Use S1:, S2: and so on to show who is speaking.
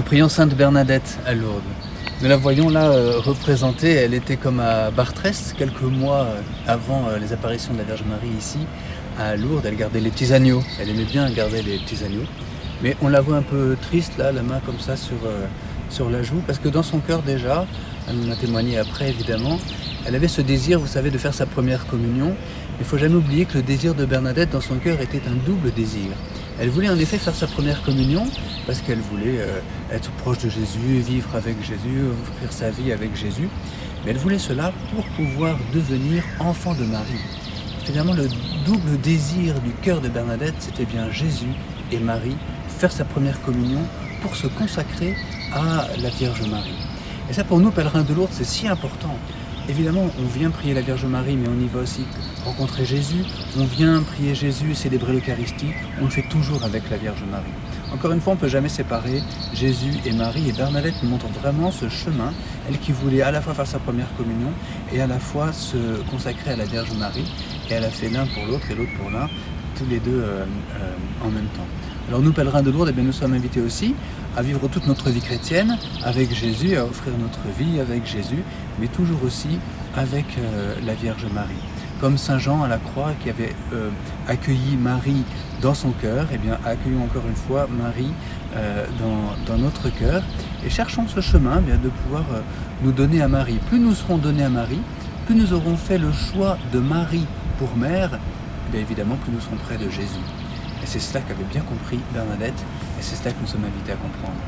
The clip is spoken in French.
S1: prions Sainte Bernadette à Lourdes. Nous la voyons là représentée, elle était comme à Bartrès, quelques mois avant les apparitions de la Vierge Marie ici, à Lourdes. Elle gardait les petits agneaux, elle aimait bien garder les petits agneaux. Mais on la voit un peu triste là, la main comme ça sur la joue, parce que dans son cœur déjà, elle nous a témoigné après évidemment, elle avait ce désir, vous savez, de faire sa première communion. Il ne faut jamais oublier que le désir de Bernadette dans son cœur était un double désir. Elle voulait en effet faire sa première communion parce qu'elle voulait être proche de Jésus, vivre avec Jésus, offrir sa vie avec Jésus. Mais elle voulait cela pour pouvoir devenir enfant de Marie. Finalement, le double désir du cœur de Bernadette, c'était bien Jésus et Marie, faire sa première communion pour se consacrer à la Vierge Marie. Et ça, pour nous, pèlerins de Lourdes, c'est si important. Évidemment, on vient prier la Vierge Marie, mais on y va aussi rencontrer Jésus. On vient prier Jésus, célébrer l'Eucharistie. On le fait toujours avec la Vierge Marie. Encore une fois, on ne peut jamais séparer Jésus et Marie. Et Bernadette nous montre vraiment ce chemin, elle qui voulait à la fois faire sa première communion et à la fois se consacrer à la Vierge Marie. Et elle a fait l'un pour l'autre et l'autre pour l'un, tous les deux en même temps. Alors nous, pèlerins de Lourdes, nous sommes invités aussi à vivre toute notre vie chrétienne avec Jésus, à offrir notre vie avec Jésus, mais toujours aussi avec la Vierge Marie. Comme Saint Jean à la croix qui avait accueilli Marie dans son cœur, eh bien accueillons encore une fois Marie dans notre cœur et cherchons ce chemin de pouvoir nous donner à Marie. Plus nous serons donnés à Marie, plus nous aurons fait le choix de Marie pour mère, bien évidemment plus nous serons près de Jésus. Et c'est cela qu'avait bien compris Bernadette, et c'est cela que nous sommes invités à comprendre.